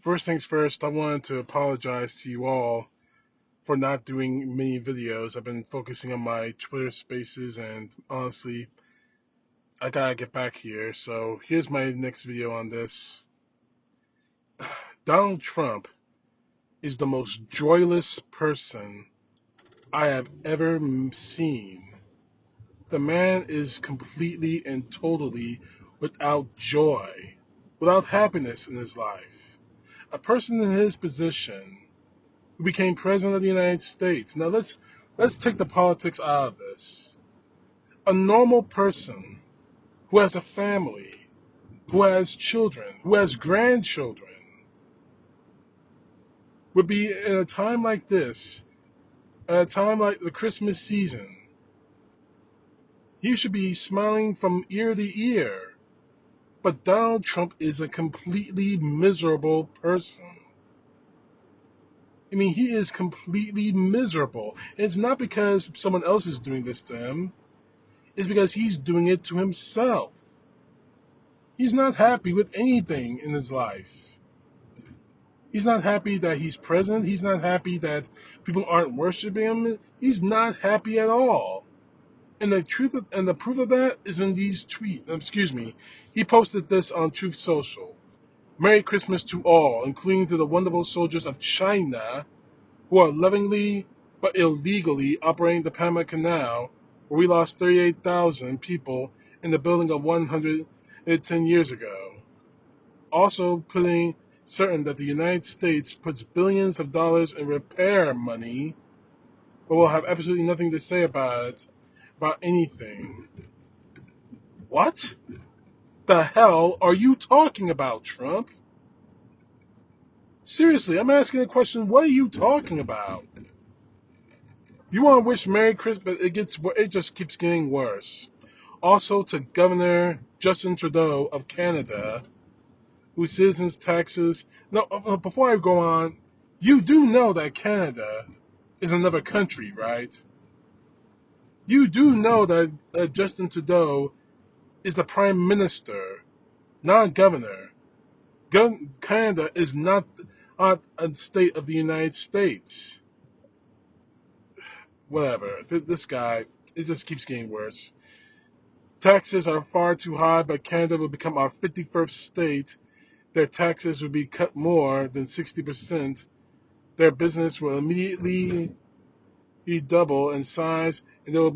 First things first, I wanted to apologize to you all for not doing many videos. I've been focusing on my Twitter spaces, and honestly, I gotta get back here. So here's my next video on this. Donald Trump is the most joyless person I have ever seen. The man is completely and totally without joy, without happiness in his life. A person in his position who became president of the United States. Now let's take the politics out of this. A normal person who has a family, who has children, who has grandchildren, would be in a time like this, at a time like the Christmas season. He should be smiling from ear to ear. But Donald Trump is a completely miserable person. I mean, he is completely miserable. And it's not because someone else is doing this to him. It's because he's doing it to himself. He's not happy with anything in his life. He's not happy that he's president. He's not happy that people aren't worshiping him. He's not happy at all. And the proof of that is in these tweets. Excuse me. He posted this on Truth Social. Merry Christmas to all, including to the wonderful soldiers of China who are lovingly but illegally operating the Panama Canal, where we lost 38,000 people in the building of 110 years ago. Also putting certain that the United States puts billions of dollars in repair money, but will have absolutely nothing to say about anything. What the hell are you talking about, Trump? Seriously, I'm asking a question. What are you talking about? You want to wish Merry Christmas, but it just keeps getting worse. Also to Governor Justin Trudeau of Canada, whose citizens' taxes... No, before I go on, you do know that Canada is another country, right? You do know that Justin Trudeau is the Prime Minister, not a governor. Canada is not a state of the United States. Whatever. This guy, it just keeps getting worse. Taxes are far too high, but Canada will become our 51st state. Their taxes will be cut more than 60%. Their business will immediately be double in size, and it will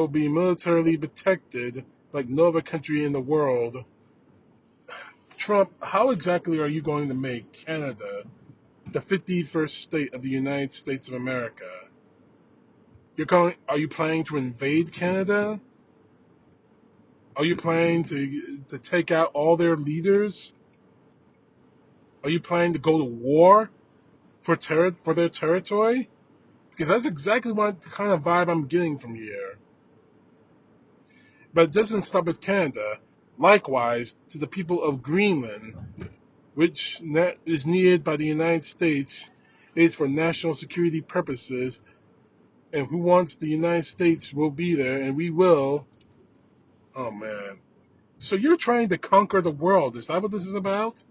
be militarily protected like no other country in the world. Trump, how exactly are you going to make Canada the 51st state of the United States of America? Are you planning to invade Canada? Are you planning to take out all their leaders? Are you planning to go to war for their territory? Because that's exactly what the kind of vibe I'm getting from here. But it doesn't stop with Canada. Likewise, to the people of Greenland, which is needed by the United States, is for national security purposes, and who wants the United States will be there, and we will. Oh, man. So you're trying to conquer the world. Is that what this is about?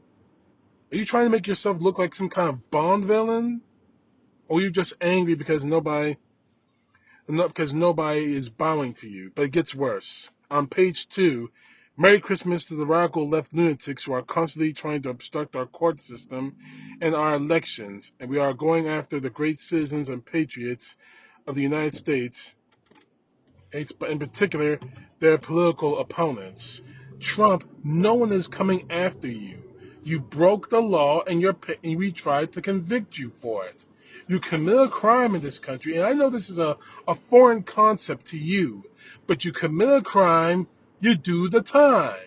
Are you trying to make yourself look like some kind of Bond villain? Or are you just angry because nobody is bowing to you? But it gets worse. On page 2, Merry Christmas to the radical left lunatics who are constantly trying to obstruct our court system and our elections, and we are going after the great citizens and patriots of the United States, but in particular, their political opponents. Trump, no one is coming after you. You broke the law, and we tried to convict you for it. You commit a crime in this country, and I know this is a foreign concept to you, but you commit a crime, you do the time.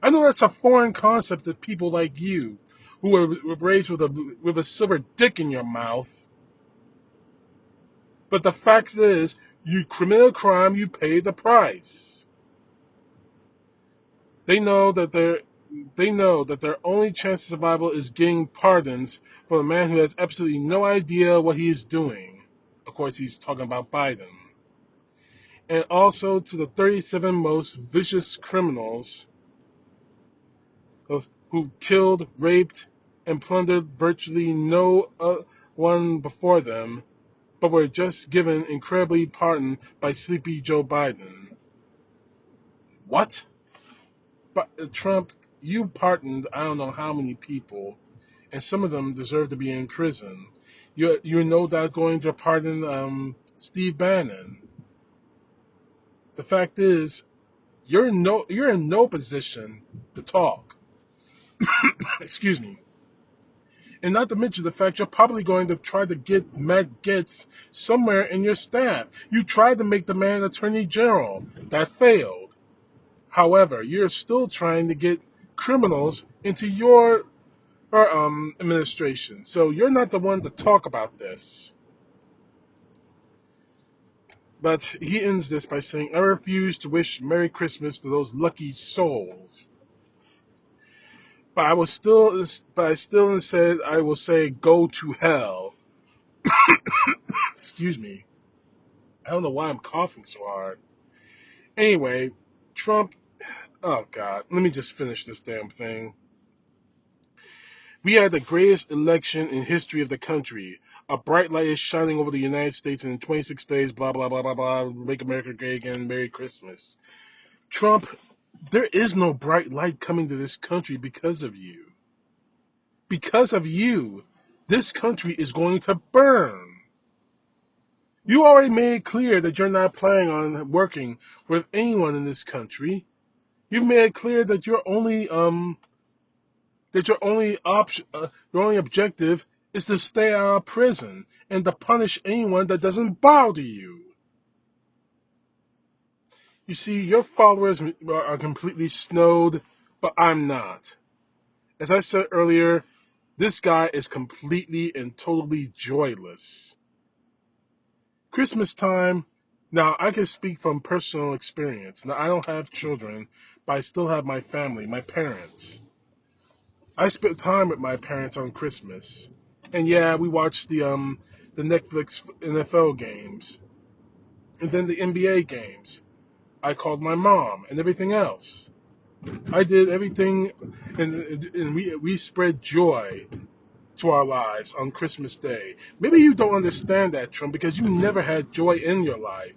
I know that's a foreign concept to people like you, who were raised with a silver dick in your mouth. But the fact is, you commit a crime, you pay the price. They know that their only chance of survival is getting pardons from a man who has absolutely no idea what he is doing. Of course, he's talking about Biden. And also to the 37 most vicious criminals who who killed, raped, and plundered virtually no one before them, but were just given incredibly pardon by sleepy Joe Biden. What? But Trump, you pardoned I don't know how many people, and some of them deserve to be in prison. You're no doubt going to pardon Steve Bannon. The fact is, you're in no position to talk. Excuse me. And not to mention the fact you're probably going to try to get Matt Gaetz somewhere in your staff. You tried to make the man attorney general. That failed. However, you're still trying to get criminals into your administration. So you're not the one to talk about this. But he ends this by saying, I refuse to wish Merry Christmas to those lucky souls. But I still said I will say go to hell. Excuse me. I don't know why I'm coughing so hard. Anyway, Trump, oh God, let me just finish this damn thing. We had the greatest election in history of the country. A bright light is shining over the United States, and in 26 days, blah, blah, blah, blah, blah, make America great again, Merry Christmas. Trump, there is no bright light coming to this country because of you. Because of you, this country is going to burn. You already made it clear that you're not planning on working with anyone in this country. You've made it clear that your only option, your only objective is to stay out of prison and to punish anyone that doesn't bow to you. You see, your followers are completely snowed, but I'm not. As I said earlier, this guy is completely and totally joyless. Christmas time, now I can speak from personal experience. Now I don't have children, but I still have my family, my parents. I spent time with my parents on Christmas. And yeah, we watched the Netflix NFL games. And then the NBA games. I called my mom and everything else. I did everything, and we spread joy to our lives on Christmas Day. Maybe you don't understand that, Trump, because you never had joy in your life.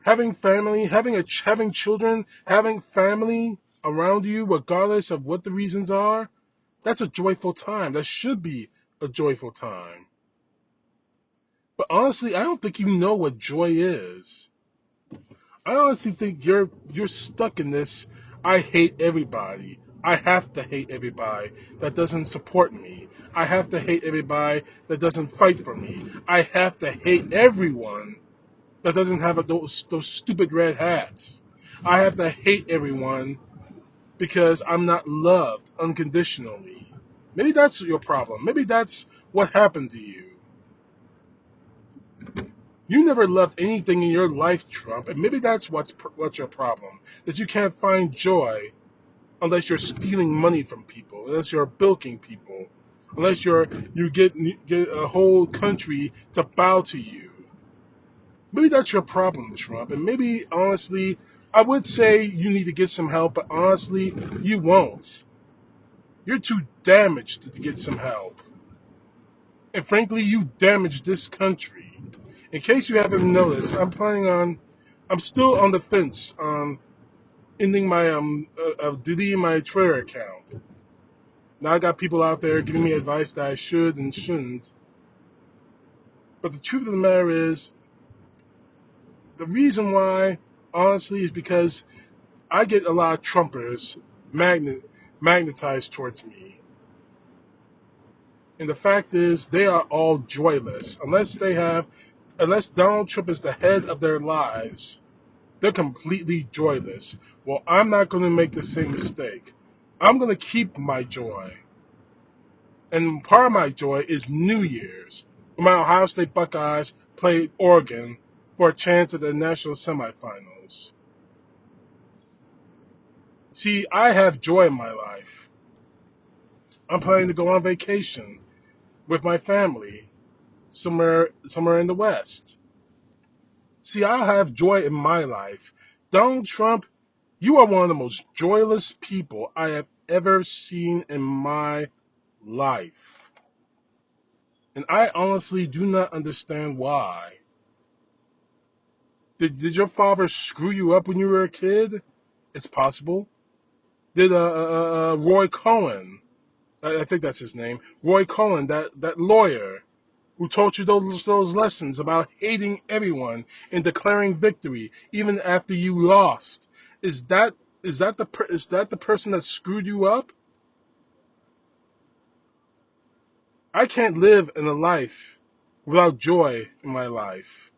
Having family, having children, having family around you, regardless of what the reasons are, that's a joyful time. That should be a joyful time. But honestly, I don't think you know what joy is. I honestly think you're stuck in this. I hate everybody. I have to hate everybody that doesn't support me. I have to hate everybody that doesn't fight for me. I have to hate everyone that doesn't have those stupid red hats. I have to hate everyone because I'm not loved unconditionally. Maybe that's your problem. Maybe that's what happened to you. You never loved anything in your life, Trump, and maybe that's what's your problem. That you can't find joy unless you're stealing money from people, unless you're bilking people, unless you get a whole country to bow to you. Maybe that's your problem, Trump, and maybe honestly, I would say you need to get some help, but honestly, you won't. You're too damaged to get some help. And frankly, you damaged this country. In case you haven't noticed, I'm still on the fence on ending my of deleting my Twitter account. Now I got people out there giving me advice that I should and shouldn't. But the truth of the matter is, the reason why, honestly, is because I get a lot of Trumpers magnetized towards me. And the fact is, they are all joyless. Unless Donald Trump is the head of their lives, they're completely joyless. Well, I'm not going to make the same mistake. I'm going to keep my joy. And part of my joy is New Year's, when my Ohio State Buckeyes played Oregon for a chance at the national semifinals. See, I have joy in my life. I'm planning to go on vacation with my family somewhere in the West. See, I have joy in my life. Donald Trump, you are one of the most joyless people I have ever seen in my life. And I honestly do not understand why. Did your father screw you up when you were a kid? It's possible. Did Roy Cohen, I think that's his name, Roy Cohen, that lawyer who taught you those lessons about hating everyone and declaring victory even after you lost, is that the person that screwed you up? I can't live in a life without joy in my life.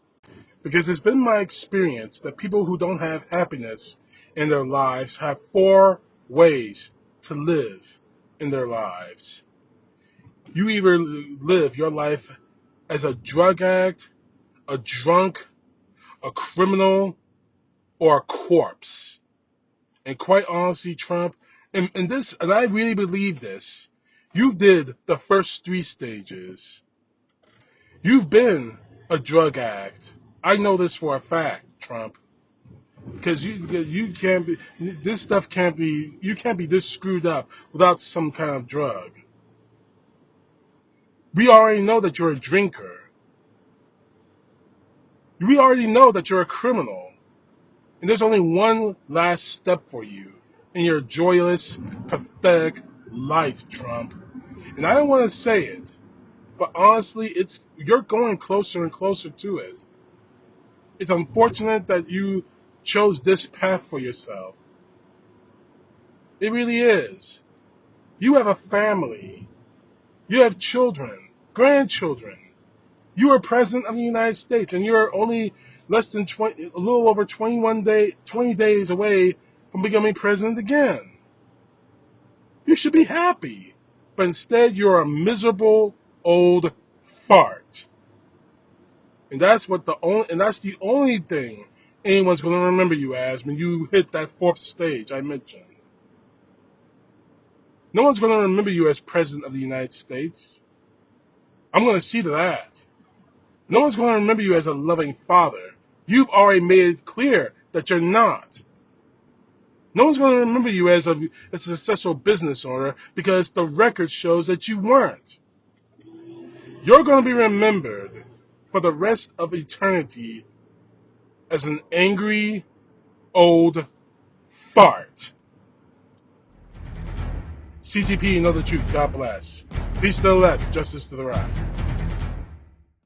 Because it's been my experience that people who don't have happiness in their lives have four ways to live in their lives. You either live your life as a drug addict, a drunk, a criminal, or a corpse. And quite honestly, Trump, and I really believe this, you did the first three stages. You've been a drug addict. I know this for a fact, Trump. Because you can't be, this stuff can't be, you can't be this screwed up without some kind of drug. We already know that you're a drinker. We already know that you're a criminal. And there's only one last step for you in your joyless, pathetic life, Trump. And I don't want to say it, but honestly, you're going closer and closer to it. It's unfortunate that you chose this path for yourself. It really is. You have a family. You have children, grandchildren. You are president of the United States, and you're only less than a little over 20 days away from becoming president again. You should be happy, but instead you're a miserable old fart, and that's the only thing anyone's going to remember you as when you hit that fourth stage I mentioned. No one's going to remember you as president of the United States. I'm going to see to that. No one's going to remember you as a loving father. You've already made it clear that you're not. No one's going to remember you as a successful business owner because the record shows that you weren't. You're going to be remembered for the rest of eternity as an angry old fart. CTP, know the truth. God bless. Peace to the left, justice to the right.